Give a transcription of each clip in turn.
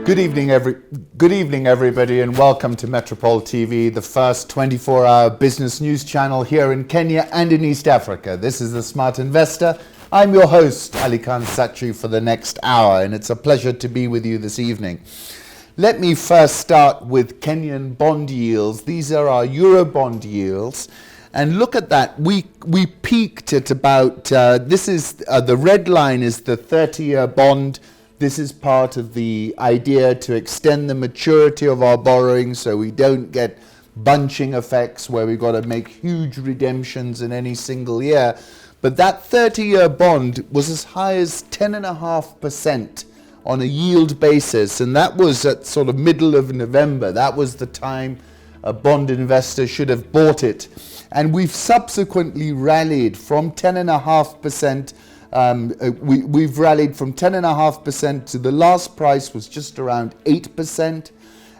Good evening, everybody, and welcome to Metropole TV, the first 24-hour business news channel here in Kenya and in East Africa. This is The Smart Investor. I'm your host, Ali Khan Sachi, for the next hour, and it's a pleasure to be with you this evening. Let me first start with Kenyan bond yields. These are our Euro bond yields. And look at that. We peaked at about, the red line is the 30-year bond. This is part of the idea to extend the maturity of our borrowing so we don't get bunching effects where we've got to make huge redemptions in any single year. But that 30-year bond was as high as 10.5% on a yield basis, and that was at sort of middle of November. That was the time a bond investor should have bought it. And we've subsequently rallied from 10.5%. We've rallied from 10.5% to the last price was just around 8%.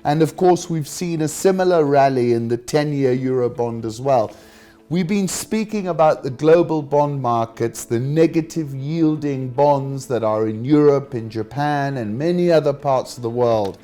And of course, we've seen a similar rally in the 10-year Euro bond as well. We've been speaking about the global bond markets, the negative yielding bonds that are in Europe, in Japan, and many other parts of the world.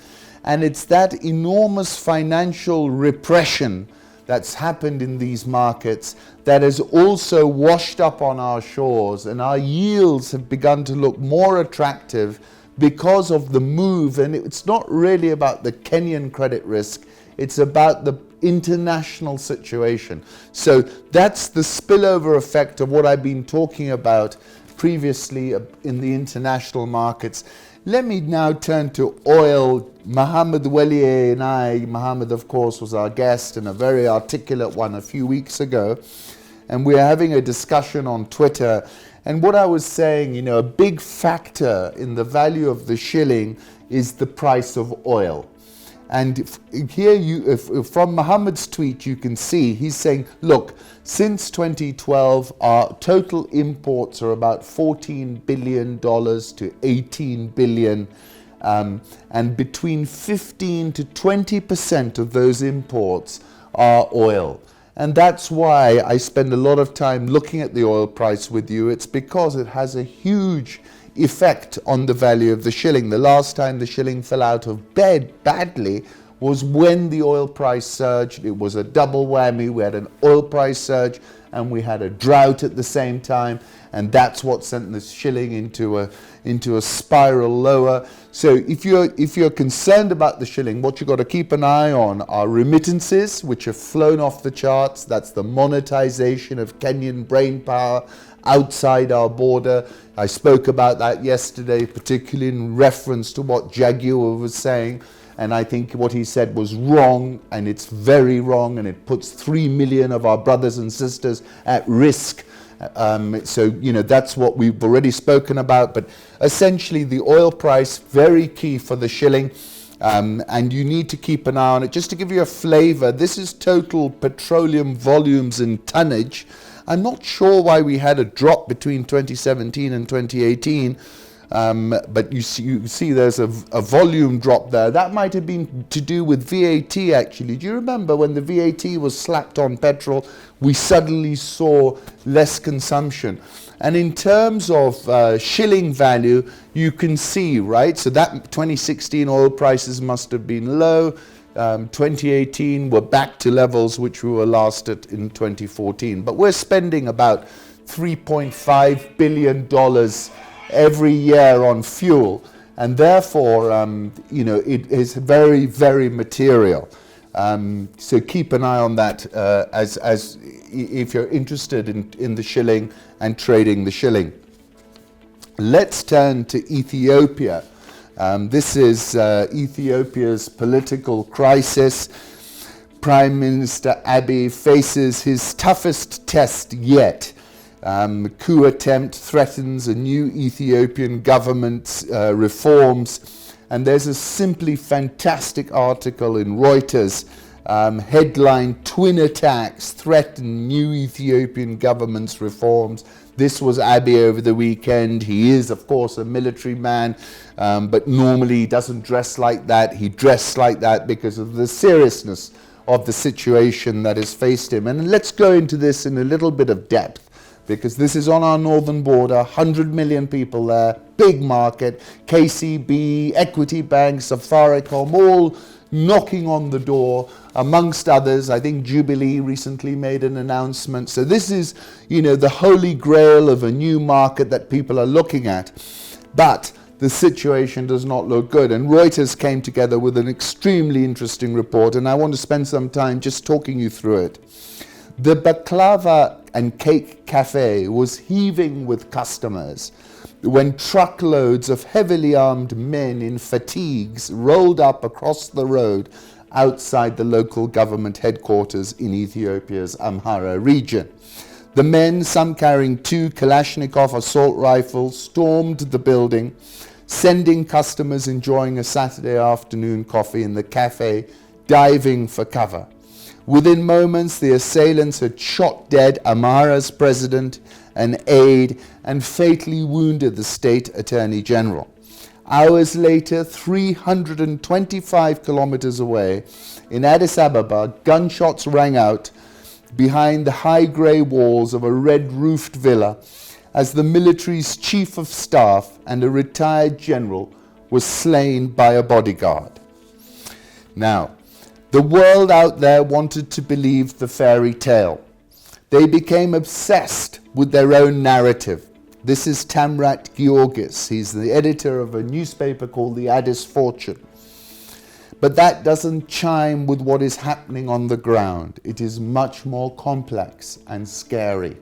And it's that enormous financial repression that's happened in these markets that has also washed up on our shores, and our yields have begun to look more attractive because of the move. And it's not really about the Kenyan credit risk, it's about the international situation. So that's the spillover effect of what I've been talking about previously in the international markets. Let me now turn to oil. Mohammed Welie and Mohammed, of course, was our guest and a very articulate one a few weeks ago. And we're having a discussion on Twitter. And what I was saying, a big factor in the value of the shilling is the price of oil. And here, from Mohammed's tweet, you can see he's saying, look, since 2012, our total imports are about $14 billion to $18 billion. And between 15 to 20% of those imports are oil. And that's why I spend a lot of time looking at the oil price with you. It's because it has a huge effect on the value of the shilling. The last time the shilling fell out of bed badly was when the oil price surged. It was a double whammy. We had an oil price surge and we had a drought at the same time, and that's what sent the shilling into a spiral lower. So if you're concerned about the shilling, what you've got to keep an eye on are remittances, which have flown off the charts. That's the monetization of Kenyan brain power outside our border. I spoke about that yesterday, particularly in reference to what Jaguar was saying. And I think what he said was wrong, and it's very wrong, and it puts 3 million of our brothers and sisters at risk. So, that's what we've already spoken about. But essentially, the oil price, very key for the shilling. And you need to keep an eye on it. Just to give you a flavor, this is total petroleum volumes and tonnage. I'm not sure why we had a drop between 2017 and 2018. But you see there's a volume drop there. That might have been to do with VAT, actually. Do you remember when the VAT was slapped on petrol, we suddenly saw less consumption? And in terms of shilling value, you can see, right? So that 2016 oil prices must have been low. 2018 we're back to levels which we were last at in 2014. But we're spending about $3.5 billion every year on fuel, and therefore, it is very, very material. So keep an eye on that as if you're interested in the shilling and trading the shilling. Let's turn to Ethiopia. This is Ethiopia's political crisis. Prime Minister Abiy faces his toughest test yet. Coup attempt threatens a new Ethiopian government's reforms. And there's a simply fantastic article in Reuters. Headline, Twin Attacks Threaten New Ethiopian Government's Reforms. This was Abiy over the weekend. He is, of course, a military man, but normally he doesn't dress like that. He dressed like that because of the seriousness of the situation that has faced him. And let's go into this in a little bit of depth. because this is on our northern border, 100 million people there, big market, KCB, Equity Bank, Safaricom, all knocking on the door, amongst others. I think Jubilee recently made an announcement. So this is, the holy grail of a new market that people are looking at. But the situation does not look good. And Reuters came together with an extremely interesting report, and I want to spend some time just talking you through it. The Baklava and Cake Cafe was heaving with customers when truckloads of heavily armed men in fatigues rolled up across the road outside the local government headquarters in Ethiopia's Amhara region. The men, some carrying 2 Kalashnikov assault rifles, stormed the building, sending customers enjoying a Saturday afternoon coffee in the cafe diving for cover. Within moments, the assailants had shot dead Amhara's president, an aide, and fatally wounded the state attorney general. Hours later, 325 kilometers away, in Addis Ababa, gunshots rang out behind the high grey walls of a red-roofed villa as the military's chief of staff and a retired general was slain by a bodyguard. Now, the world out there wanted to believe the fairy tale. They became obsessed with their own narrative. This is Tamrat Georgis. He's the editor of a newspaper called the Addis Fortune. But that doesn't chime with what is happening on the ground. It is much more complex and scary.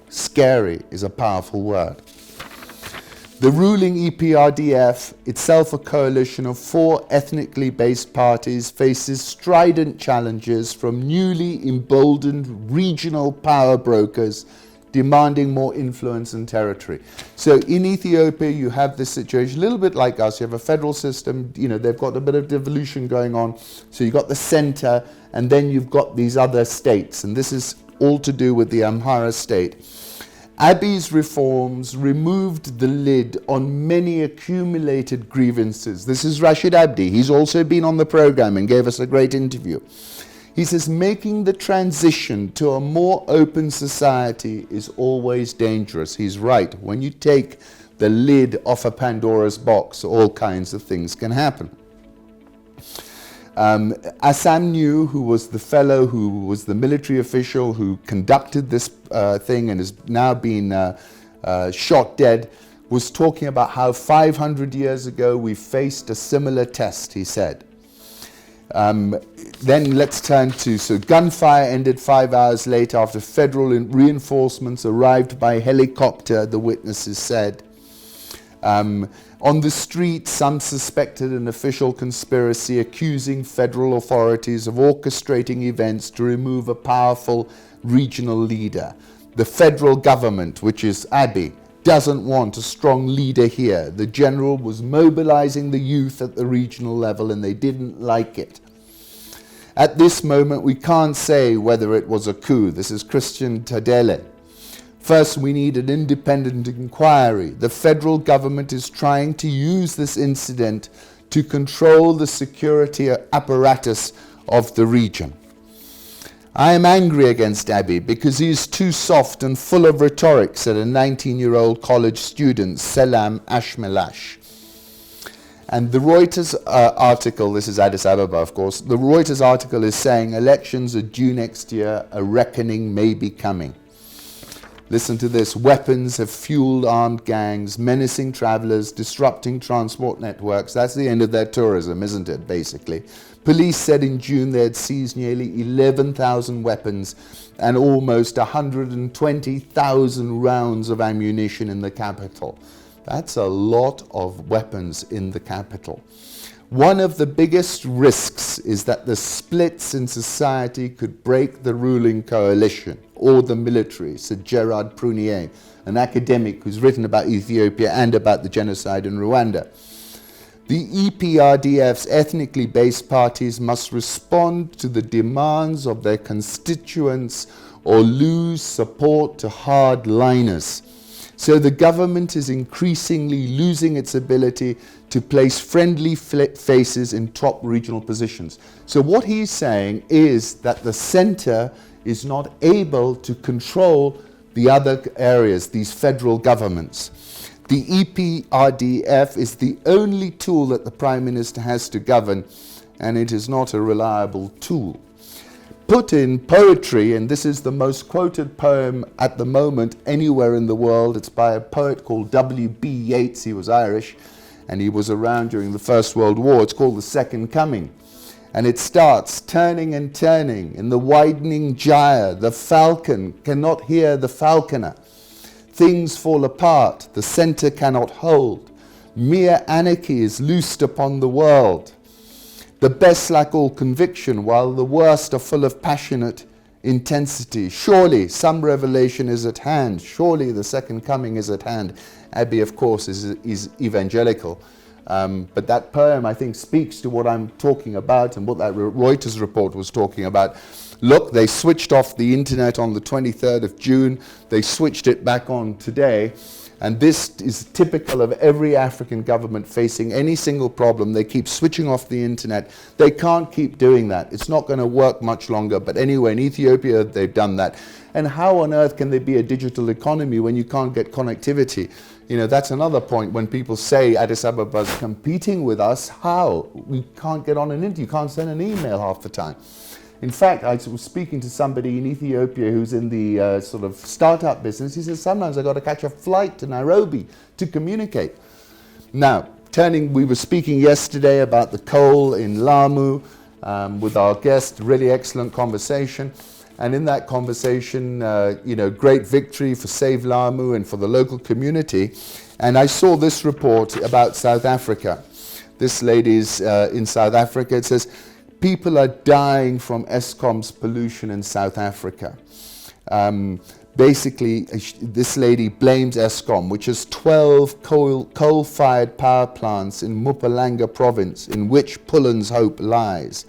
Scary is a powerful word. The ruling EPRDF, itself a coalition of 4 ethnically based parties, faces strident challenges from newly emboldened regional power brokers demanding more influence and territory. So in Ethiopia, you have this situation, a little bit like us. You have a federal system, they've got a bit of devolution going on. So you've got the center, and then you've got these other states. And this is all to do with the Amhara state. Abiy's reforms removed the lid on many accumulated grievances. This is Rashid Abdi. He's also been on the program and gave us a great interview. He says, making the transition to a more open society is always dangerous. He's right. When you take the lid off a Pandora's box, all kinds of things can happen. Assam New, who was the fellow who was the military official who conducted this thing and has now been shot dead, was talking about how 500 years ago we faced a similar test, he said. Then let's turn to, so gunfire ended 5 hours later after federal reinforcements arrived by helicopter, the witnesses said. On the street, some suspected an official conspiracy accusing federal authorities of orchestrating events to remove a powerful regional leader. The federal government, which is Abiy, doesn't want a strong leader here. The general was mobilizing the youth at the regional level and they didn't like it. At this moment, we can't say whether it was a coup. This is Christian Tadele. First, we need an independent inquiry. The federal government is trying to use this incident to control the security apparatus of the region. I am angry against Abiy because he is too soft and full of rhetoric, said a 19-year-old college student, Selam Ashmelash. And the Reuters article, this is Addis Ababa, of course, the Reuters article is saying elections are due next year, a reckoning may be coming. Listen to this. Weapons have fueled armed gangs, menacing travelers, disrupting transport networks. That's the end of their tourism, isn't it, basically? Police said in June they had seized nearly 11,000 weapons and almost 120,000 rounds of ammunition in the capital. That's a lot of weapons in the capital. One of the biggest risks is that the splits in society could break the ruling coalition or the military, said Gerard Prunier, an academic who's written about Ethiopia and about the genocide in Rwanda. The EPRDF's ethnically based parties must respond to the demands of their constituents or lose support to hardliners. So the government is increasingly losing its ability to place friendly faces in top regional positions. So what he's saying is that the center is not able to control the other areas, these federal governments. The EPRDF is the only tool that the Prime Minister has to govern, and it is not a reliable tool. Put in poetry, and this is the most quoted poem at the moment anywhere in the world. It's by a poet called W.B. Yeats. He was Irish, and he was around during the First World War. It's called The Second Coming. And it starts, turning and turning in the widening gyre, the falcon cannot hear the falconer. Things fall apart, the centre cannot hold. Mere anarchy is loosed upon the world. The best lack all conviction, while the worst are full of passionate intensity. Surely some revelation is at hand. Surely the second coming is at hand. Abbey, of course, is evangelical. But that poem, I think, speaks to what I'm talking about and what that Reuters report was talking about. Look, they switched off the internet on the 23rd of June. They switched it back on today. And this is typical of every African government facing any single problem. They keep switching off the internet. They can't keep doing that. It's not going to work much longer. But anyway, in Ethiopia, they've done that. And how on earth can there be a digital economy when you can't get connectivity? You know, that's another point when people say Addis Ababa is competing with us. How? We can't get on an internet. You can't send an email half the time. In fact, I was speaking to somebody in Ethiopia who's in the sort of startup business. He says, sometimes I've got to catch a flight to Nairobi to communicate. Now, we were speaking yesterday about the coal in Lamu with our guest, really excellent conversation. And in that conversation, great victory for Save Lamu and for the local community. And I saw this report about South Africa. This lady's in South Africa. It says, people are dying from Eskom's pollution in South Africa. Basically, this lady blames Eskom, which has 12 coal-fired power plants in Mpumalanga province, in which Pullen's hope lies.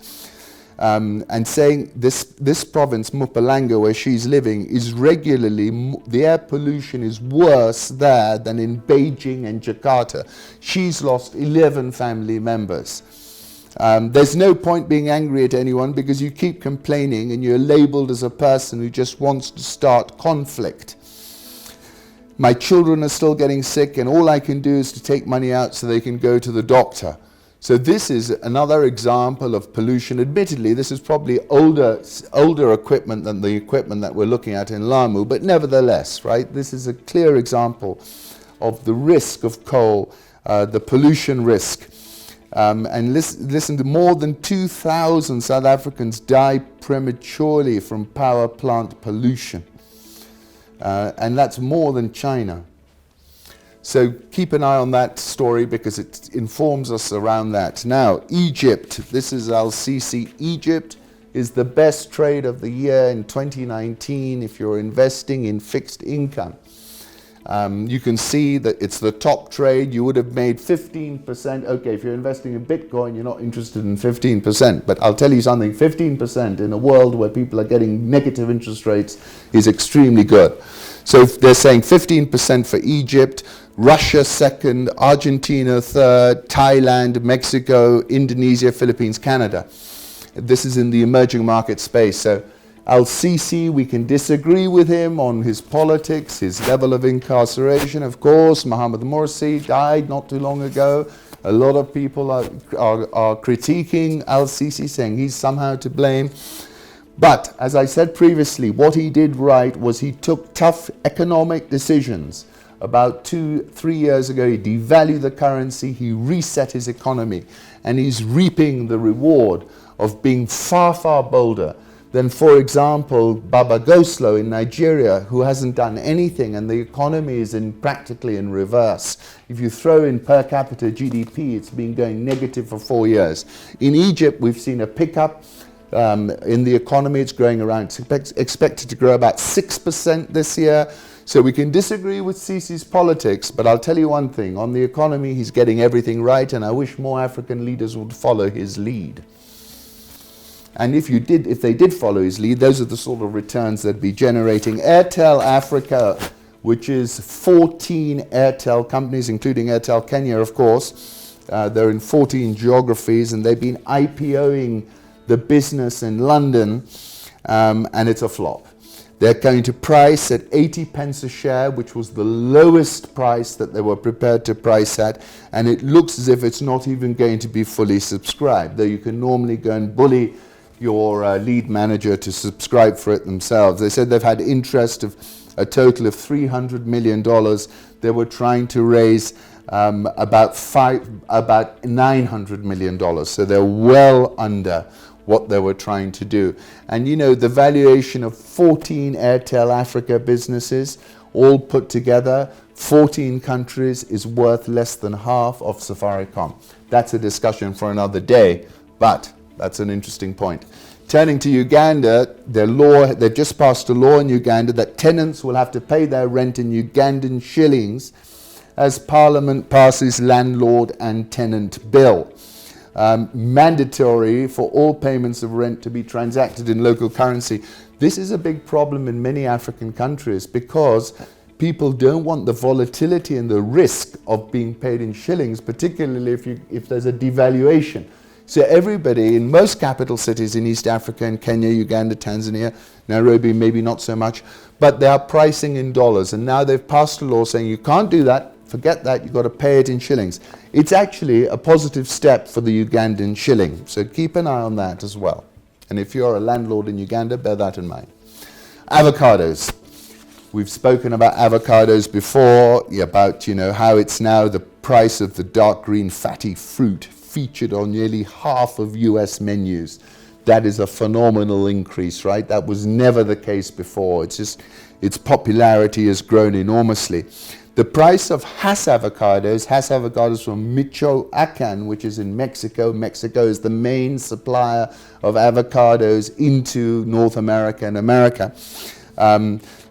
And saying this province, Mpumalanga, where she's living, is regularly, the air pollution is worse there than in Beijing and Jakarta. She's lost 11 family members. There's no point being angry at anyone because you keep complaining and you're labeled as a person who just wants to start conflict. My children are still getting sick and all I can do is to take money out so they can go to the doctor. So this is another example of pollution. Admittedly, this is probably older equipment than the equipment that we're looking at in Lamu, but nevertheless, right, this is a clear example of the risk of coal, the pollution risk. And listen to more than 2,000 South Africans die prematurely from power plant pollution. And that's more than China. So keep an eye on that story because it informs us around that. Now, Egypt, this is Al-Sisi. Egypt is the best trade of the year in 2019 if you're investing in fixed income. You can see that it's the top trade. You would have made 15%. Okay, if you're investing in Bitcoin, you're not interested in 15%. But I'll tell you something, 15% in a world where people are getting negative interest rates is extremely good. So they're saying 15% for Egypt, Russia second, Argentina third, Thailand, Mexico, Indonesia, Philippines, Canada. This is in the emerging market space. So Al-Sisi, we can disagree with him on his politics, his level of incarceration. Of course, Mohamed Morsi died not too long ago. A lot of people are critiquing Al-Sisi, saying he's somehow to blame. But, as I said previously, what he did right was he took tough economic decisions. About 2-3 years ago, he devalued the currency, he reset his economy, and he's reaping the reward of being far, far bolder than, for example, Baba Goslow in Nigeria, who hasn't done anything, and the economy is practically in reverse. If you throw in per capita GDP, it's been going negative for 4 years. In Egypt, we've seen a pickup in the economy. It's growing around, expected to grow about 6% this year. So we can disagree with Sisi's politics, but I'll tell you one thing, on the economy, he's getting everything right, and I wish more African leaders would follow his lead. And if they did follow his lead, those are the sort of returns they'd be generating. Airtel Africa, which is 14 Airtel companies, including Airtel Kenya, of course. They're in 14 geographies, and they've been IPOing the business in London, and it's a flop. They're going to price at 80 pence a share, which was the lowest price that they were prepared to price at, and it looks as if it's not even going to be fully subscribed, though you can normally go and bully your lead manager to subscribe for it themselves. They said they've had interest of a total of $300 million. They were trying to raise about $900 million, so they're well under what they were trying to do. And you know, the valuation of 14 Airtel Africa businesses, all put together, 14 countries, is worth less than half of Safaricom. That's a discussion for another day, but that's an interesting point. Turning to Uganda, they've just passed a law in Uganda that tenants will have to pay their rent in Ugandan shillings as Parliament passes landlord and tenant bill. Mandatory for all payments of rent to be transacted in local currency. This is a big problem in many African countries because people don't want the volatility and the risk of being paid in shillings, particularly if there's a devaluation. So everybody in most capital cities in East Africa, in Kenya, Uganda, Tanzania, Nairobi, maybe not so much, but they are pricing in dollars. And now they've passed a law saying you can't do that. Forget that, you've got to pay it in shillings. It's actually a positive step for the Ugandan shilling, so keep an eye on that as well. And if you're a landlord in Uganda, bear that in mind. Avocados. We've spoken about avocados before, about how it's now the price of the dark green fatty fruit featured on nearly half of US menus. That is a phenomenal increase, right? That was never the case before. It's just, its popularity has grown enormously. The price of Hass avocados from Michoacan, which is in Mexico. Mexico is the main supplier of avocados into North America and America.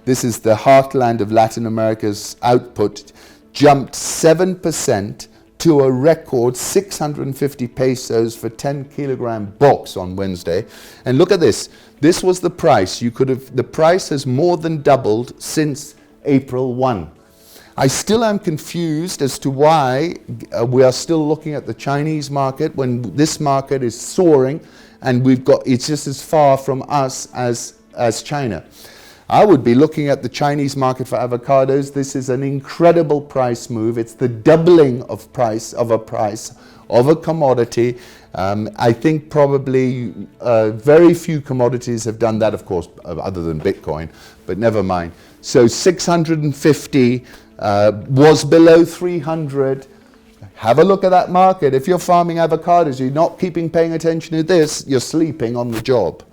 This is the heartland of Latin America's output, jumped 7% to a record 650 pesos for 10 kilogram box on Wednesday. And look at this. This was the price. The price has more than doubled since April 1. I still am confused as to why we are still looking at the Chinese market when this market is soaring and it's just as far from us as China. I would be looking at the Chinese market for avocados. This is an incredible price move. It's the doubling of a commodity. I think probably very few commodities have done that, of course, other than Bitcoin, but never mind. So 650 was below 300. Have a look at that market. If you're farming avocados, you're not paying attention to this, you're sleeping on the job.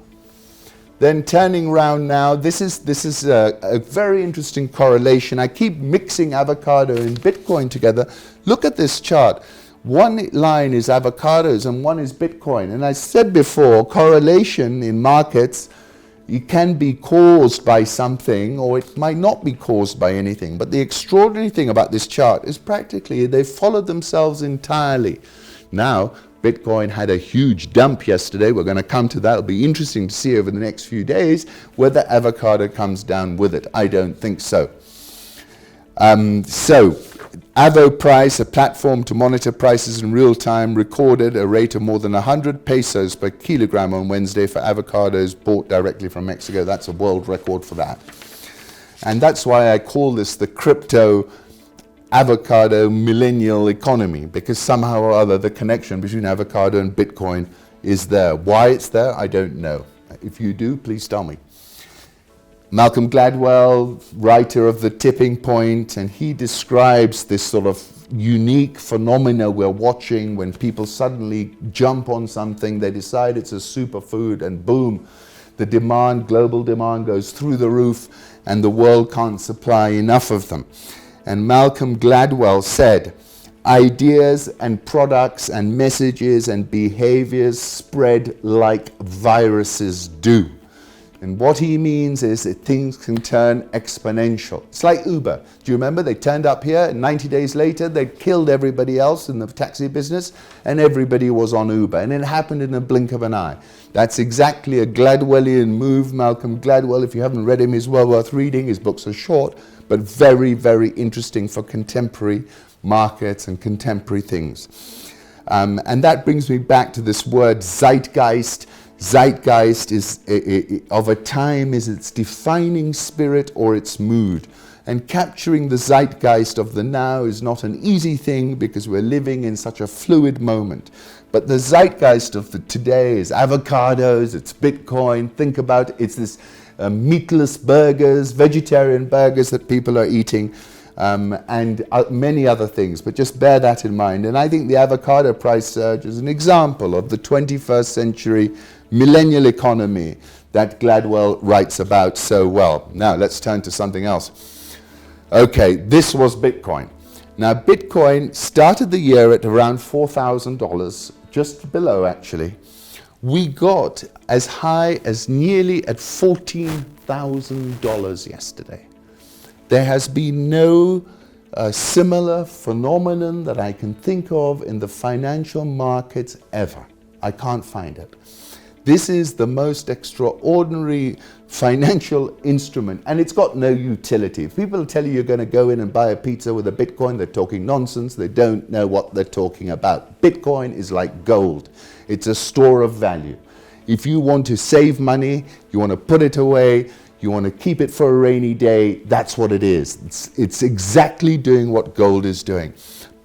Then turning around now, this is a very interesting correlation. I keep mixing avocado and Bitcoin together. Look at this chart. One line is avocados and one is Bitcoin. And I said before, correlation in markets, it can be caused by something or it might not be caused by anything. But the extraordinary thing about this chart is practically they followed themselves entirely. Now, Bitcoin had a huge dump yesterday. We're going to come to that. It'll be interesting to see over the next few days whether avocado comes down with it. I don't think so. Avo Price, a platform to monitor prices in real time, recorded a rate of more than 100 pesos per kilogram on Wednesday for avocados bought directly from Mexico. That's a world record for that. And that's why I call this the crypto avocado millennial economy, because somehow or other the connection between avocado and Bitcoin is there. Why it's there, I don't know. If you do, please tell me. Malcolm Gladwell, writer of The Tipping Point, and he describes this sort of unique phenomena we're watching when people suddenly jump on something, they decide it's a superfood, and boom, the global demand goes through the roof, and the world can't supply enough of them. And Malcolm Gladwell said, ideas and products and messages and behaviors spread like viruses do. And what he means is that things can turn exponential. It's like Uber. Do you remember they turned up here and 90 days later they killed everybody else in the taxi business and everybody was on Uber. And it happened in a blink of an eye. That's exactly a Gladwellian move. Malcolm Gladwell, if you haven't read him, is well worth reading. His books are short, but very, very interesting for contemporary markets and contemporary things. And that brings me back to this word zeitgeist. zeitgeist of a time is its defining spirit or its mood. And capturing the zeitgeist of the now is not an easy thing because we're living in such a fluid moment. But the zeitgeist of today is avocados, it's Bitcoin. Think about it, it's this meatless burgers, vegetarian burgers that people are eating, and many other things. But just bear that in mind. And I think the avocado price surge is an example of the 21st century millennial economy that Gladwell writes about so well. Now let's turn to something else. Okay, this was Bitcoin. Now Bitcoin started the year at around $4,000, just below actually. We got as high as nearly at $14,000 yesterday. There has been no similar phenomenon that I can think of in the financial markets ever. I can't find it. This is the most extraordinary financial instrument, and it's got no utility. If people tell you you're going to go in and buy a pizza with a Bitcoin, they're talking nonsense. They don't know what they're talking about. Bitcoin is like gold. It's a store of value. If you want to save money, you want to put it away, you want to keep it for a rainy day, that's what it is. It's exactly doing what gold is doing.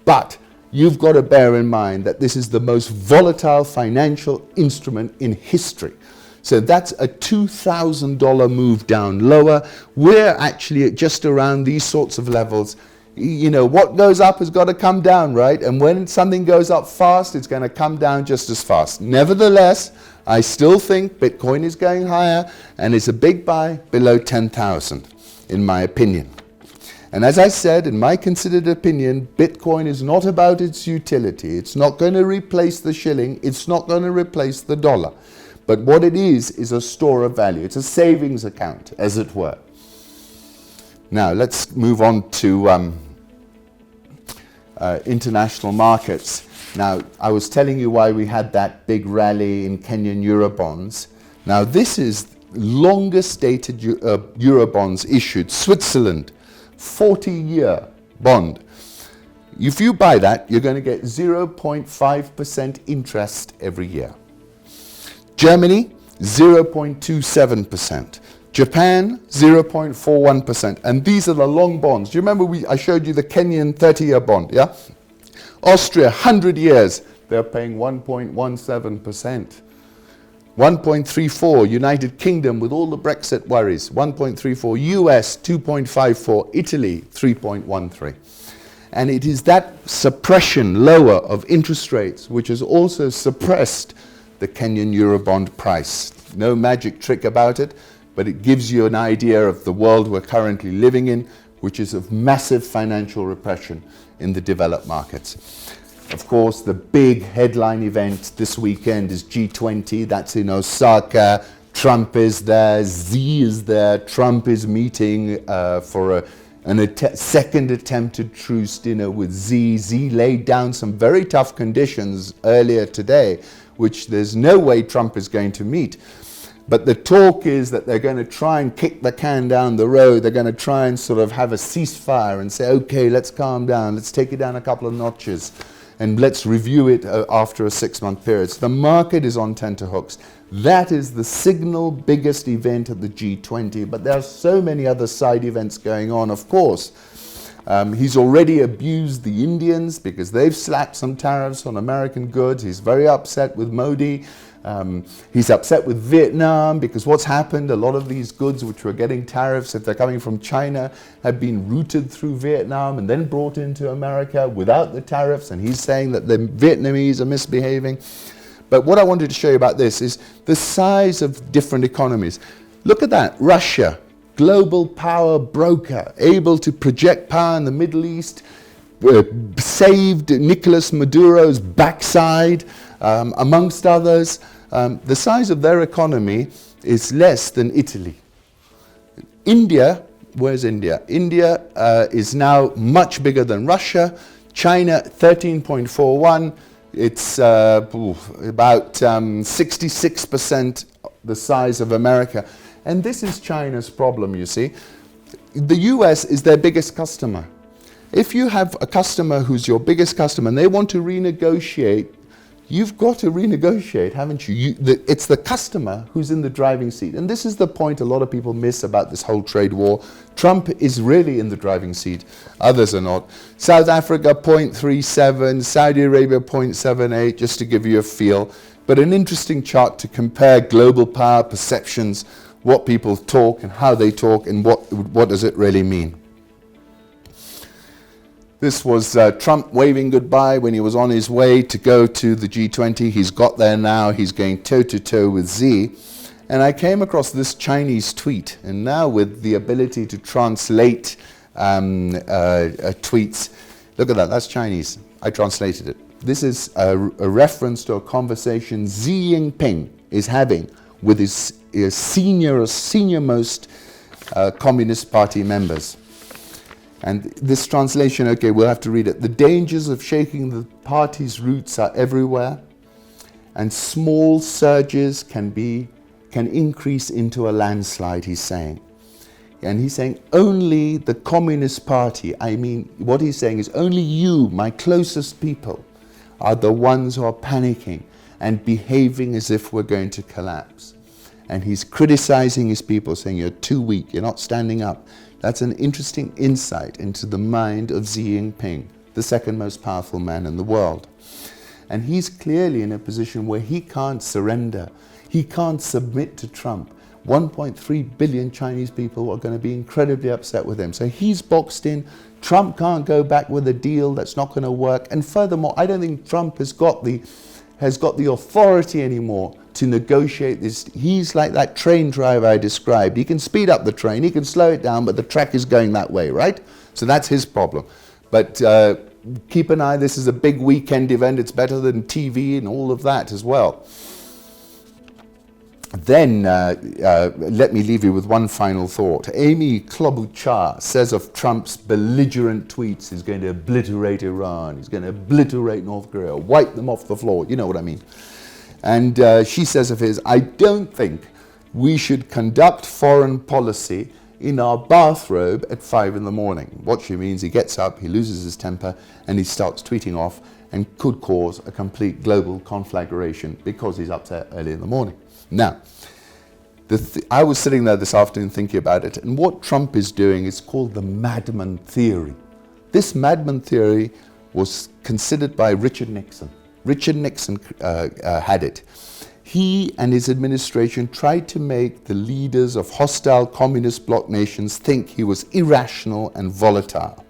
But you've got to bear in mind that this is the most volatile financial instrument in history. So that's a $2,000 move down lower. We're actually at just around these sorts of levels. You know, what goes up has got to come down, right? And when something goes up fast, it's going to come down just as fast. Nevertheless, I still think Bitcoin is going higher and it's a big buy below 10,000, in my opinion. And as I said, in my considered opinion, Bitcoin is not about its utility. It's not going to replace the shilling. It's not going to replace the dollar. But what it is a store of value. It's a savings account, as it were. Now, let's move on to international markets. Now, I was telling you why we had that big rally in Kenyan Eurobonds. Now, this is longest dated Eurobonds issued. Switzerland, 40-year bond. If you buy that, you're going to get 0.5% interest every year. Germany, 0.27%. Japan, 0.41%. And these are the long bonds. Do you remember I showed you the Kenyan 30-year bond, yeah? Austria, 100 years, they're paying 1.17%. 1.34, United Kingdom with all the Brexit worries, 1.34, US 2.54, Italy 3.13. And it is that suppression lower of interest rates which has also suppressed the Kenyan Eurobond price. No magic trick about it, but it gives you an idea of the world we're currently living in, which is of massive financial repression in the developed markets. Of course, the big headline event this weekend is G20. That's in Osaka. Trump is there. Xi is there. Trump is meeting for a second attempted truce dinner with Xi. Xi laid down some very tough conditions earlier today, which there's no way Trump is going to meet. But the talk is that they're going to try and kick the can down the road. They're going to try and sort of have a ceasefire and say, okay, let's calm down. Let's take it down a couple of notches and let's review it after a 6-month period. So the market is on tenterhooks. That is the single biggest event at the G20. But there are so many other side events going on, of course. He's already abused the Indians because they've slapped some tariffs on American goods. He's very upset with Modi. He's upset with Vietnam because what's happened, a lot of these goods which were getting tariffs, if they're coming from China, have been routed through Vietnam and then brought into America without the tariffs, and he's saying that the Vietnamese are misbehaving. But what I wanted to show you about this is the size of different economies. Look at that, Russia, global power broker, able to project power in the Middle East, saved Nicolas Maduro's backside, amongst others. The size of their economy is less than Italy. India, where's India? India is now much bigger than Russia. China, 13.41. It's about 66% the size of America. And this is China's problem, you see. The US is their biggest customer. If you have a customer who's your biggest customer and they want to renegotiate you've got to renegotiate, haven't you? It's the customer who's in the driving seat. And this is the point a lot of people miss about this whole trade war. Trump is really in the driving seat. Others are not. South Africa, 0.37. Saudi Arabia, 0.78, just to give you a feel. But an interesting chart to compare global power perceptions, what people talk and how they talk, and what does it really mean. This was Trump waving goodbye when he was on his way to go to the G20. He's got there now. He's going toe-to-toe with Xi. And I came across this Chinese tweet. And now with the ability to translate tweets, look at that. That's Chinese. I translated it. This is a reference to a conversation Xi Jinping is having with his senior-most Communist Party members. And this translation, okay, we'll have to read it. The dangers of shaking the party's roots are everywhere, and small surges can increase into a landslide, he's saying. And he's saying only the Communist Party, what he's saying is only you, my closest people, are the ones who are panicking and behaving as if we're going to collapse. And he's criticizing his people, saying you're too weak, you're not standing up. That's an interesting insight into the mind of Xi Jinping, the second most powerful man in the world. And he's clearly in a position where he can't surrender. He can't submit to Trump. 1.3 billion Chinese people are going to be incredibly upset with him. So he's boxed in. Trump can't go back with a deal that's not going to work. And furthermore, I don't think Trump has got the authority anymore to negotiate this. He's like that train driver I described. He can speed up the train, he can slow it down, but the track is going that way, right? So that's his problem. But keep an eye, this is a big weekend event. It's better than TV and all of that as well. Then let me leave you with one final thought. Amy Klobuchar says of Trump's belligerent tweets, he's going to obliterate Iran, he's going to obliterate North Korea, wipe them off the floor, you know what I mean. And she says of his, I don't think we should conduct foreign policy in our bathrobe at 5 in the morning. What she means, he gets up, he loses his temper, and he starts tweeting off and could cause a complete global conflagration because he's upset early in the morning. Now, I was sitting there this afternoon thinking about it, and what Trump is doing is called the madman theory. This madman theory was considered by Richard Nixon. Richard Nixon had it. He and his administration tried to make the leaders of hostile communist bloc nations think he was irrational and volatile.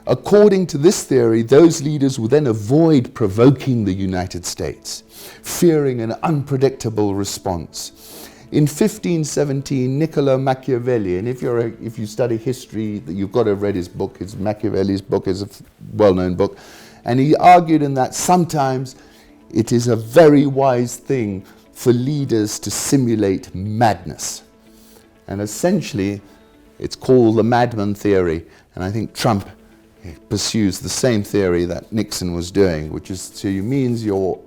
According to this theory, those leaders would then avoid provoking the United States, fearing an unpredictable response. In 1517, Niccolo Machiavelli, and if you study history, you've got to have read his book. Machiavelli's book is a well-known book. And he argued in that sometimes it is a very wise thing for leaders to simulate madness. And essentially, it's called the madman theory. And I think Trump pursues the same theory that Nixon was doing, which is so it means your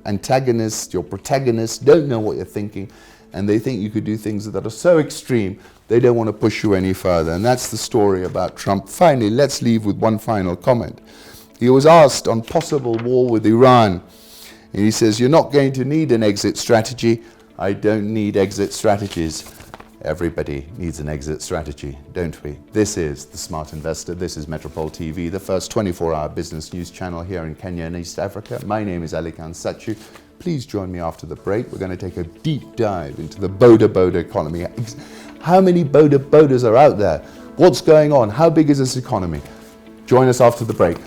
antagonist, your protagonist don't know what you're thinking, and they think you could do things that are so extreme they don't want to push you any further. And that's the story about Trump. Finally, let's leave with one final comment. He was asked on possible war with Iran, and he says, you're not going to need an exit strategy. I don't need exit strategies. Everybody needs an exit strategy, don't we? This is The Smart Investor. This is Metropole TV, the first 24-hour business news channel here in Kenya and East Africa. My name is Ali Khan Sachu. Please join me after the break. We're going to take a deep dive into the Bodaboda economy. How many Bodabodas are out there? What's going on? How big is this economy? Join us after the break.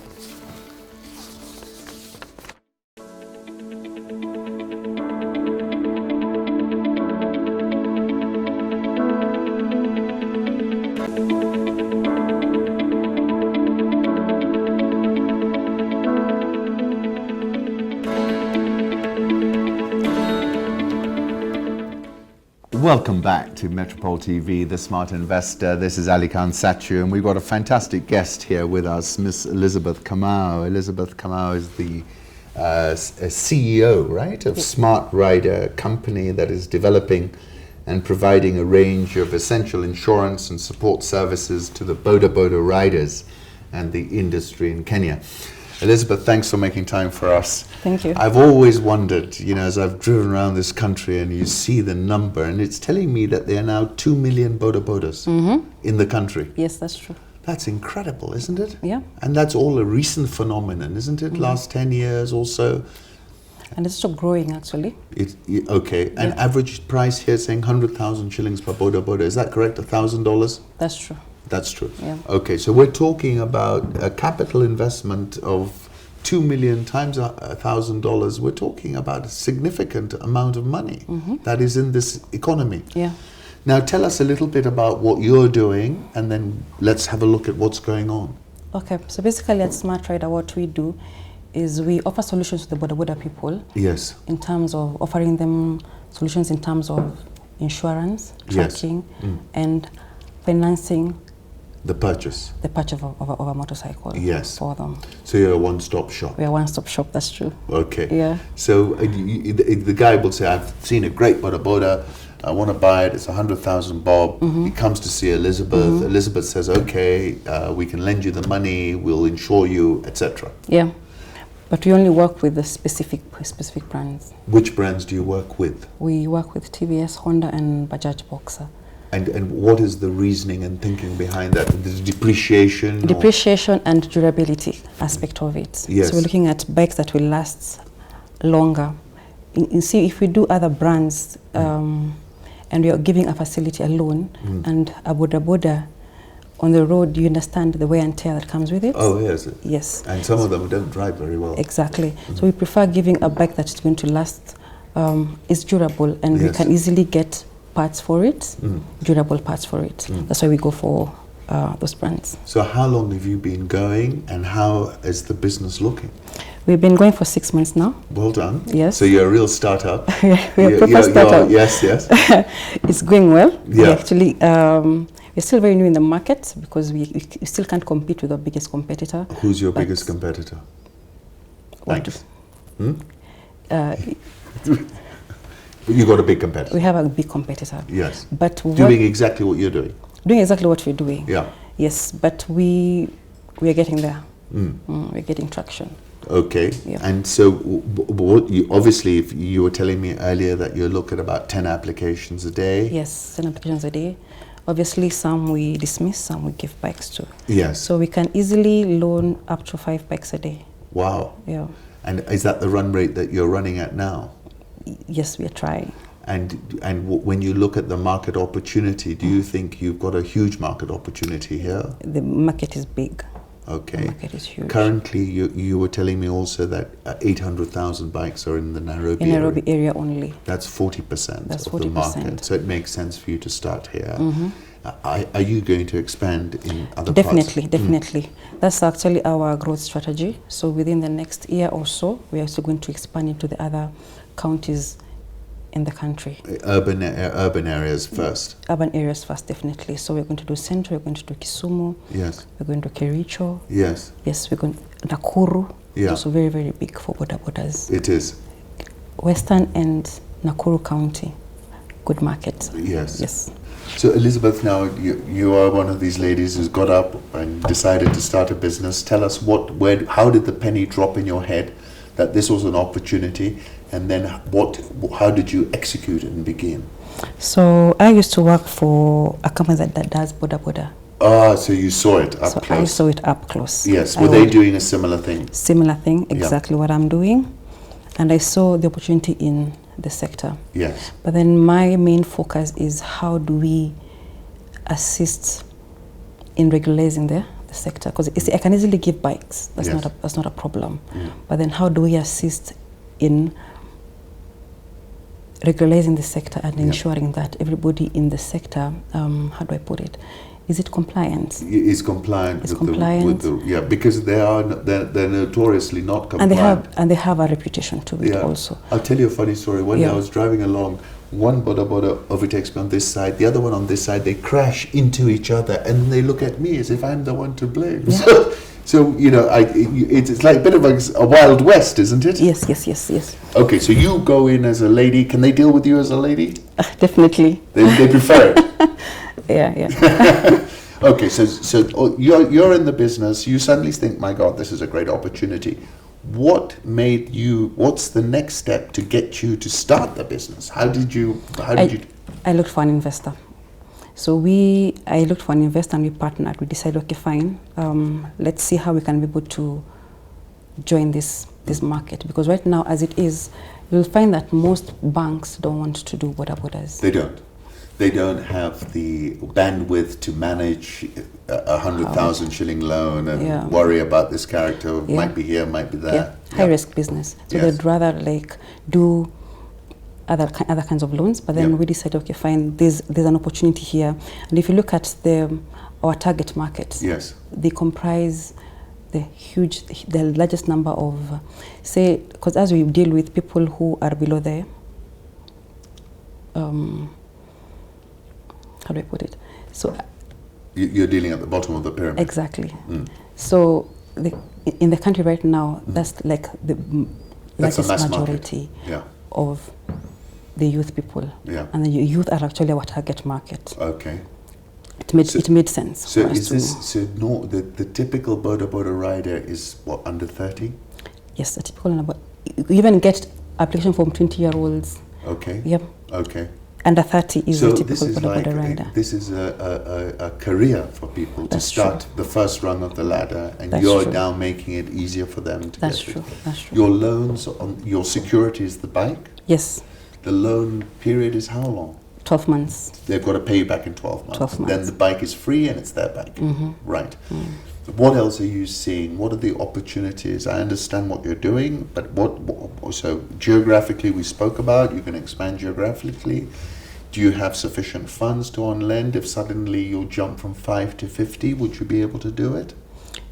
Welcome back to Metropole TV, The Smart Investor. This is Ali Khan Sachu, and we've got a fantastic guest here with us, Miss Elizabeth Kamau. Elizabeth Kamau is the CEO, right, of Smart Rider, a company that is developing and providing a range of essential insurance and support services to the Bodaboda riders and the industry in Kenya. Elizabeth, thanks for making time for us. Thank you. I've always wondered, as I've driven around this country and you see the number, and it's telling me that there are now 2 million Bodabodas in the country. Yes, that's true. That's incredible, isn't it? Yeah. And that's all a recent phenomenon, isn't it? Last 10 years or so. And it's still growing, actually. Okay. And average price here saying 100,000 shillings per Bodaboda. Is that correct? $1,000? That's true. That's true. Yeah. Okay, so we're talking about a capital investment of 2 million times $1,000. We're talking about a significant amount of money that is in this economy. Yeah. Now tell us a little bit about what you're doing, and then let's have a look at what's going on. Okay, so basically at Smart Rider, what we do is we offer solutions to the Bodaboda people. Yes. In terms of offering them solutions in terms of insurance, tracking, and financing the purchase of a motorcycle for them. So you're a one-stop shop. We're a one-stop shop, that's true. Okay. Yeah. So the guy will say, I've seen a great Bodaboda, I want to buy it, it's 100,000 bob. He comes to see Elizabeth. Elizabeth says, okay, we can lend you the money, we'll insure you, etc. Yeah. But we only work with the specific brands. Which brands do you work with? We work with TVS, Honda, and Bajaj Boxer. And what is the reasoning and thinking behind that? The depreciation? Depreciation and durability aspect of it. Yes. So we're looking at bikes that will last longer. See, if we do other brands and we are giving a facility a loan and a Bodaboda on the road, you understand the wear and tear that comes with it. Oh, yes. Yes. And some of them don't drive very well. Exactly. So we prefer giving a bike that is going to last, is durable, and we can easily get parts for it, durable parts for it. That's why we go for those brands. So how long have you been going, and how is the business looking? We've been going for 6 months now. Well done. Yes. So you're a real startup. We're a proper startup. Yes. It's going well. Yeah. We actually, we're still very new in the market because we still can't compete with our biggest competitor. Who's your biggest competitor? Thanks. You got a big competitor. We have a big competitor. Yes. But doing exactly what you're doing. Doing exactly what we're doing. Yeah. Yes, but we are getting there. We're getting traction. Okay. Yeah. And so, obviously, if you were telling me earlier that you look at about 10 applications a day. Yes, 10 applications a day. Obviously, some we dismiss, some we give bikes to. Yes. So we can easily loan up to 5 bikes a day. Wow. Yeah. And is that the run rate that you're running at now? Yes, we are trying. And when you look at the market opportunity, do you think you've got a huge market opportunity here? The market is big. Okay. The market is huge. Currently, you were telling me also that 800,000 bikes are in the Nairobi area. In Nairobi area only. That's 40% That's of 40%. the market. So it makes sense for you to start here. Are you going to expand in other parts? Definitely. That's actually our growth strategy. So within the next year or so, we're also going to expand into the other counties in the country. Urban areas first. Urban areas first, definitely. So we're going to do Central, we're going to do Kisumu. Yes. We're going to Kericho. Yes. Yes, we're going Nakuru. Yeah. Also very, very big for Bodabodas. It is. Western and Nakuru County, good market. Yes. Yes. So Elizabeth, now you are one of these ladies who's got up and decided to start a business. Tell us how did the penny drop in your head that this was an opportunity, and then how did you execute it and begin? So I used to work for a company that does Bodaboda. Ah, so you saw it up close. I saw it up close. Yes. Were they doing a similar thing? Similar thing, exactly what I'm doing. And I saw the opportunity in the sector. Yes. But then my main focus is how do we assist in regularizing the sector? Because I can easily give bikes. That's not a problem. But then how do we assist in regularizing the sector and ensuring that everybody in the sector, how do I put it? Is it compliant? Is compliant. It's compliant. Because they're notoriously not compliant. And they have a reputation to it also. I'll tell you a funny story. One day I was driving along, one Bodaboda overtakes me on this side, the other one on this side. They crash into each other, and they look at me as if I'm the one to blame. Yeah. So it's like a bit of a Wild West, isn't it? Yes. Okay, so you go in as a lady. Can they deal with you as a lady? Definitely. They prefer it. Yeah. Okay, so you're in the business. You suddenly think, my God, this is a great opportunity. What's the next step to get you to start the business? How did you? I looked for an investor. So I looked for an investor and we partnered. We decided, okay, fine, let's see how we can be able to join this market. Because right now, as it is, you'll find that most banks don't want to do bodabodas. They don't. They don't have the bandwidth to manage 100,000 shilling loan and worry about this character. Might be here, might be there. High risk business. So they'd rather like do other kinds of loans. But then we decided, okay, fine. There's an opportunity here. And if you look at our target markets, they comprise the largest number of, say, because as we deal with people who are below there. How do I put it? So you're dealing at the bottom of the pyramid. Exactly. So in the country right now, that's like the largest majority of the youth people. Yeah. And the youth are actually our target market. Okay. It made sense. So is this the typical boda rider is what, under 30? Yes, the typical number. You even get application from 20-year-olds. Okay. Yep. Okay. Under 30 is the typical boda rider. This is a career for people to start the first rung of the ladder, and you're now making it easier for them to That's get true. That's true. Your loans, your security is the bike? Yes. The loan period is how long? 12 months. They've got to pay you back in 12 months. 12 months. Then the bike is free and it's their bike. Right. What else are you seeing? What are the opportunities? I understand what you're doing, but so geographically we spoke about, you can expand geographically. Do you have sufficient funds to on-lend? If suddenly you'll jump from 5 to 50, would you be able to do it?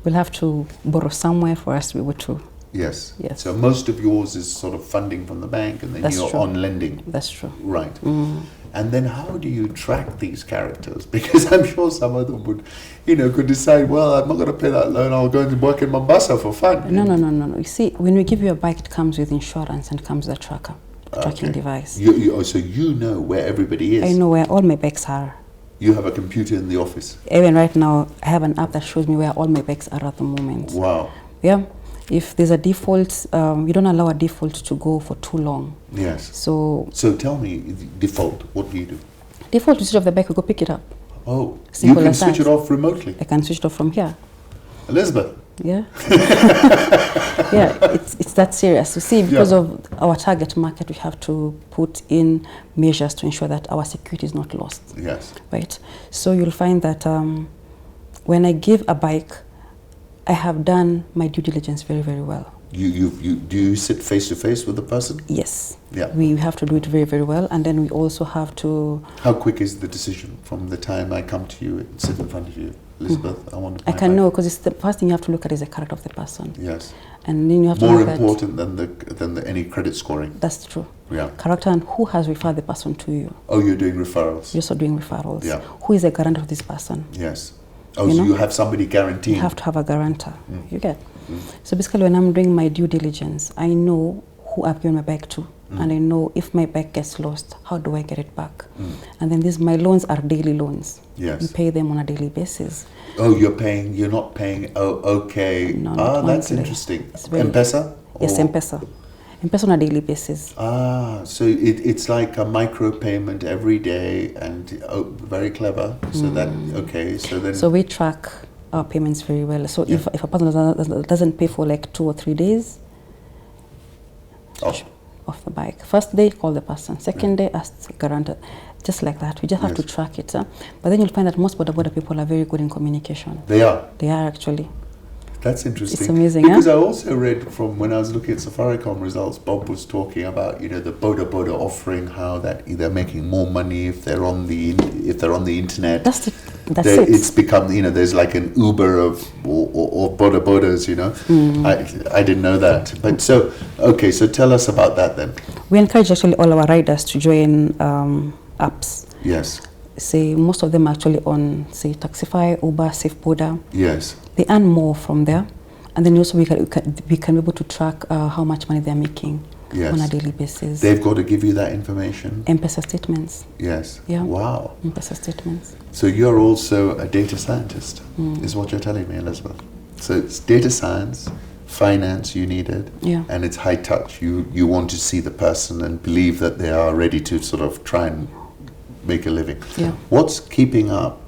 We'll have to borrow somewhere for us to be able to. Yes. So most of yours is sort of funding from the bank, and then you're on lending. That's true. Right. And then how do you track these characters? Because I'm sure some of them would, could decide, well, I'm not going to pay that loan, I'll go and work in Mombasa for fun. No. You see, when we give you a bike, it comes with insurance and comes with a tracker, tracking device. So you know where everybody is? I know where all my bikes are. You have a computer in the office? Even right now, I have an app that shows me where all my bikes are at the moment. Wow. Yeah. If there's a default, we don't allow a default to go for too long. Yes. So tell me, default, what do you do? Default, you switch off the bike, we go pick it up. Oh, you can switch it off remotely? I can switch it off from here. Elizabeth? Yeah. Yeah, it's that serious. You see, because of our target market, we have to put in measures to ensure that our security is not lost. Yes. Right. So you'll find that when I give a bike, I have done my due diligence very, very well. Do you sit face to face with the person? Yes. Yeah. We have to do it very, very well, and then we also have to. How quick is the decision from the time I come to you and sit in front of you, Elizabeth? I want to. I can know, because it's the first thing you have to look at is the character of the person. Yes. And then you have to more look important than any credit scoring. That's true. Yeah. Character and who has referred the person to you. Oh, you're doing referrals. You're also doing referrals. Yeah. Who is a guarantor of this person? Yes. Oh, so you have somebody guaranteeing. You have to have a guarantor. You get. So basically, when I'm doing my due diligence, I know who I've given my bike to, and I know if my bike gets lost, how do I get it back? And then my loans are daily loans. Yes. You pay them on a daily basis. Oh, you're not paying. Oh, okay. No, that's monthly. Interesting. M-Pesa? Yes, M-Pesa. M-Pesa on a daily basis. So it's like a micro payment every day, and very clever. So So we track our payments very well. So if a person doesn't pay for like 2 or 3 days, off the bike. First day, call the person. Second day, ask the guarantor. Just like that. We just have to track it. But then you'll find that most boda people are very good in communication. They are? They are, actually. That's interesting. It's amazing, because I also read from when I was looking at Safaricom results, Bob was talking about the Boda offering, how that they're making more money if they're on the internet. That's it. It's become there's like an Uber of or Bodas. I didn't know that. But so tell us about that then. We encourage actually all our riders to join apps. Yes. Say most of them are actually on Taxify, Uber, Safe Boda. Yes. They earn more from there, and then also we can be able to track how much money they're making. on a daily basis. They've got to give you that information? M-Pesa statements. Yes. Yeah. Wow. M-Pesa statements. So you're also a data scientist, is what you're telling me, Elizabeth. So it's data science, finance you needed, and it's high touch. You want to see the person and believe that they are ready to sort of try and make a living. Yeah. What's keeping up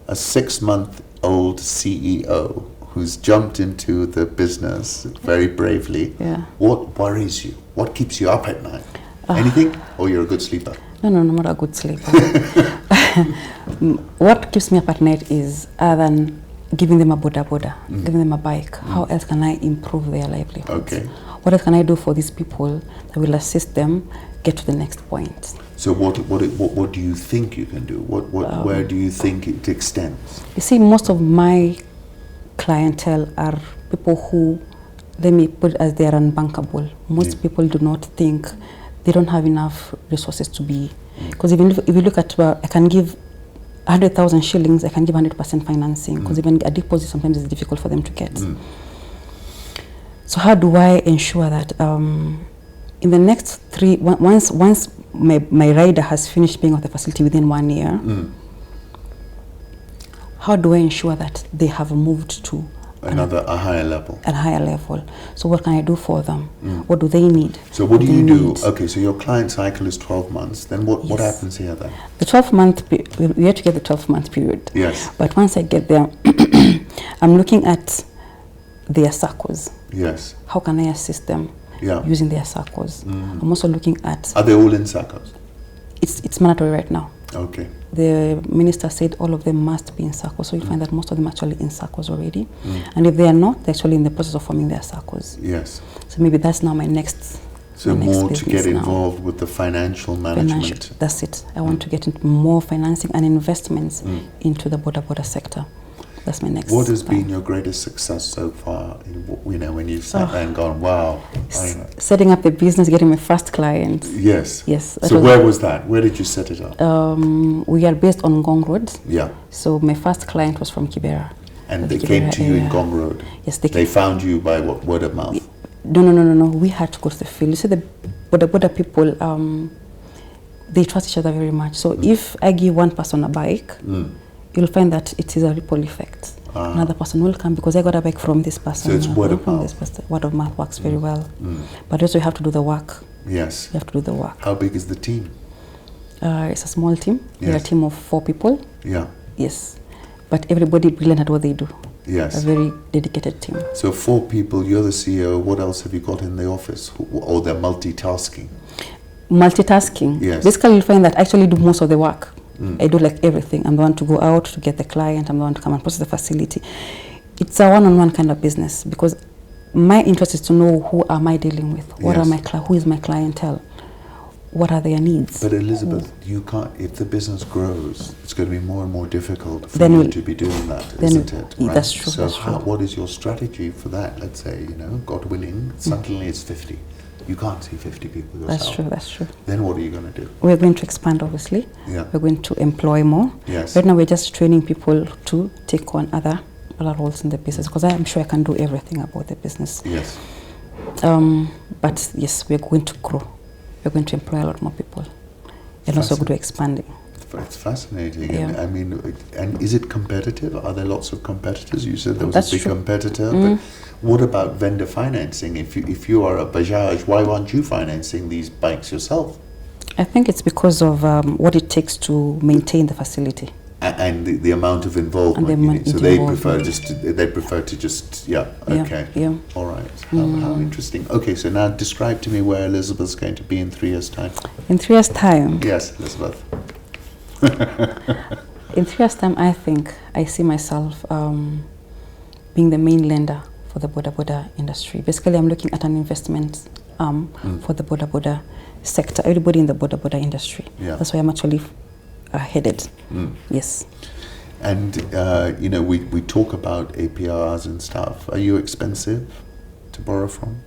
a 6-month-old CEO who's jumped into the business very bravely? Yeah. What worries you? What keeps you up at night? Anything? Or you're a good sleeper? No, I'm not a good sleeper. What keeps me up at night is, other than giving them a bodaboda, giving them a bike, how else can I improve their livelihoods? Okay. What else can I do for these people that will assist them get to the next point? So what do you think you can do? Where do you think it extends? You see, most of my clientele are people who, let me put it as, they are unbankable. Most people do not think, they don't have enough resources to be, because even if you look at, I can give 100,000 shillings, I can give 100% financing, because even a deposit sometimes is difficult for them to get. So how do I ensure that in the next once my rider has finished paying off the facility within 1 year, how do I ensure that they have moved to a higher level? A higher level. So what can I do for them? What do they need? So what do you do? Okay, so your client cycle is 12 months. Then what happens here then? The 12-month, we have to get the 12-month period. Yes. But once I get there, I'm looking at their circles. Yes. How can I assist them using their circles? I'm also looking at... Are they all in circles? It's mandatory right now. Okay. The minister said all of them must be in circles, so you find that most of them are actually in circles already. And if they are not, they're actually in the process of forming their circles. Yes. So maybe that's now my next... So more to get involved with the financial management. That's it. I want to get into more financing and investments into the Bodaboda sector. That's my next. What has been your greatest success so far? When you've sat there and gone, wow. Setting up the business, getting my first client. Yes. Yes. So where was that? Where did you set it up? We are based on Ngong Road. Yeah. So my first client was from Kibera. And they came to you in Ngong Road? Yes, they found you by what, word of mouth? No. We had to go to the field. You see, the Bodaboda people, they trust each other very much. So if I give one person a bike, you'll find that it is a ripple effect. Another person will come because I got a bike from this person. So it's word of mouth. Word of mouth works very well. But also you have to do the work. Yes. You have to do the work. How big is the team? It's a small team. Yes. We're a team of 4 people. Yeah. Yes. But everybody brilliant at what they do. Yes. A very dedicated team. So 4 people, you're the CEO. What else have you got in the office? Or they're multitasking? Multitasking. Yes. Basically, you'll find that I actually do most of the work. I do like everything. I'm the one to go out to get the client. I'm the one to come and process the facility. It's a one-on-one kind of business because my interest is to know who am I dealing with. What are who is my clientele? What are their needs? But Elizabeth, you can't. If the business grows, it's going to be more and more difficult for you to be doing that, isn't it? Right? That's true. So, that's true. What is your strategy for that? Let's say, God willing, suddenly it's 50. You can't see 50 people yourself. That's true. Then what are you going to do? We're going to expand, obviously. Yeah. We're going to employ more. Yes. Right now, we're just training people to take on other roles in the business because I'm sure I can do everything about the business. Yes. But yes, we're going to grow. We're going to employ a lot more people. And also go to expanding. It's fascinating. Yeah. And I mean, and is it competitive? Are there lots of competitors? You said there was That's a big true. competitor, but what about vendor financing? If you are a Bajaj, why aren't you financing these bikes yourself? I think it's because of what it takes to maintain the facility. And the amount of involvement. And the so they prefer to just okay. Yeah. All right. How interesting. Okay, so now describe to me where Elizabeth's going to be in 3 years' time. In 3 years' time? Yes, Elizabeth. In 3 years' time, I think I see myself being the main lender for the Bodaboda industry. Basically, I'm looking at an investment arm for the Bodaboda sector, everybody in the Bodaboda industry. Yeah. That's why I'm actually headed. Yes. And, we talk about APRs and stuff. Are you expensive to borrow from?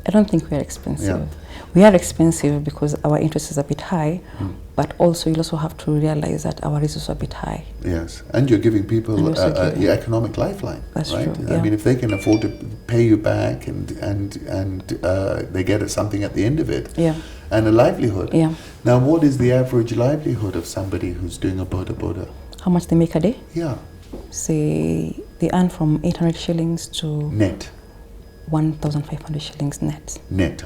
I don't think we're expensive. Yeah. We are expensive because our interest is a bit high, but also you'll also have to realize that our resources are a bit high. Yes, and you're giving people the economic lifeline. That's right? true. I Yeah. mean, if they can afford to pay you back and they get something at the end of it, Yeah. and a livelihood. Yeah. Now, what is the average livelihood of somebody who's doing a boda? How much they make a day? Yeah, Say they earn from 800 shillings to net 1,500 shillings net.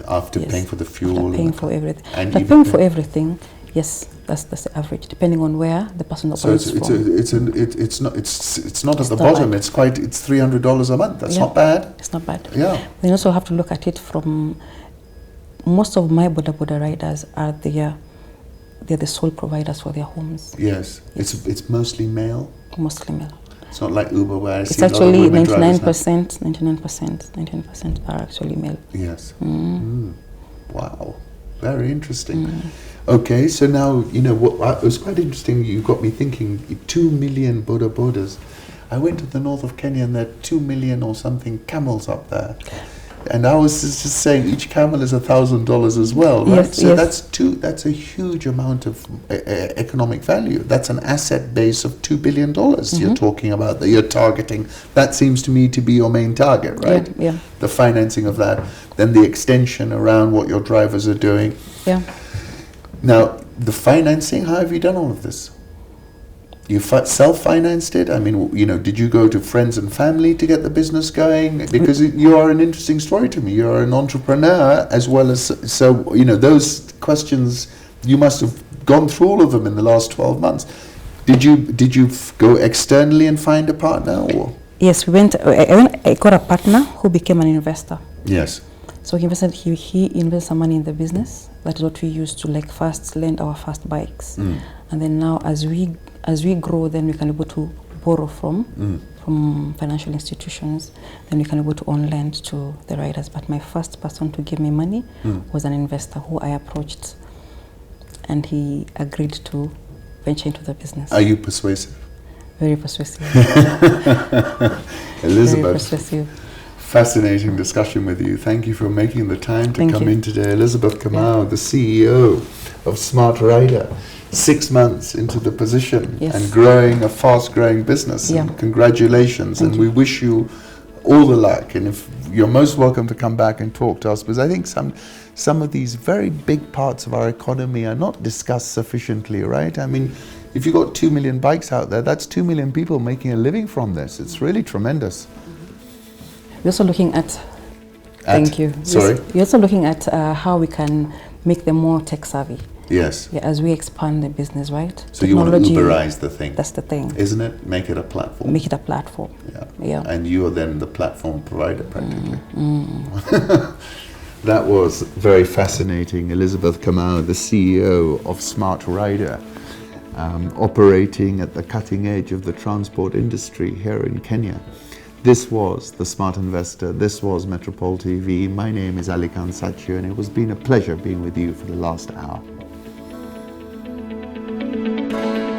after Yes. paying for the fuel. After paying and for everything. and After even paying for everything, yes, that's the average, depending on where the person So operates it's from. it's not at the not bottom. bad. It's $300 a month. That's Yeah. not bad. It's not bad. Yeah. Then you also have to look at it from, most of my Bodaboda riders are they're the sole providers for their homes, Yes. It's mostly male. mostly male. It's not like Uber where I It's see a lot of actually women drivers now. 99% are actually male. Yes. Wow. Very interesting. Okay, so now, it was quite interesting. You got me thinking, 2 million Bodabodas. I went to the north of Kenya and there are 2 million or something camels up there. And I was just saying each camel is $1,000 as well, right? Yes, so yes. that's a huge amount of economic value. That's an asset base of $2 billion you're talking about, that you're targeting. That seems to me to be your main target, right? Yeah. The financing of that, then the extension around what your drivers are doing. Yeah. Now, the financing, how have you done all of this? You self-financed it? I mean, did you go to friends and family to get the business going? Because you are an interesting story to me. You are an entrepreneur as well as, those questions, you must have gone through all of them in the last 12 months. Did you go externally and find a partner? Or? Yes, we went. I got a partner who became an investor. Yes. So he invested some money in the business. That is what we used to first lend our first bikes, and then now as we grow, then we can able to borrow from financial institutions. Then we can able to on lend to the riders. But my first person to give me money was an investor who I approached, and he agreed to venture into the business. Are you persuasive? Very persuasive. Elizabeth. Very persuasive. Fascinating discussion with you. Thank you for making the time to Thank come you. in today. Elizabeth Kamau, the CEO of Smart Rider, 6 months into the position and growing a fast-growing business. Yeah. And congratulations. Thank and we wish you all the luck. And if you're most welcome to come back and talk to us, because I think some of these very big parts of our economy are not discussed sufficiently, right? I mean, if you've got 2 million bikes out there, that's 2 million people making a living from this. It's really tremendous. We're also looking at thank you. Sorry? We're also looking at how we can make them more tech savvy. Yes. Yeah, as we expand the business, right? So you want to Uberize the thing. That's the thing. Isn't it? Make it a platform. Make it a platform. Yeah. And you are then the platform provider practically. That was very fascinating. Elizabeth Kamau, the CEO of Smart Rider, operating at the cutting edge of the transport industry here in Kenya. This was The Smart Investor. This was Metropole TV. My name is Ali Khan Sachi, and it has been a pleasure being with you for the last hour.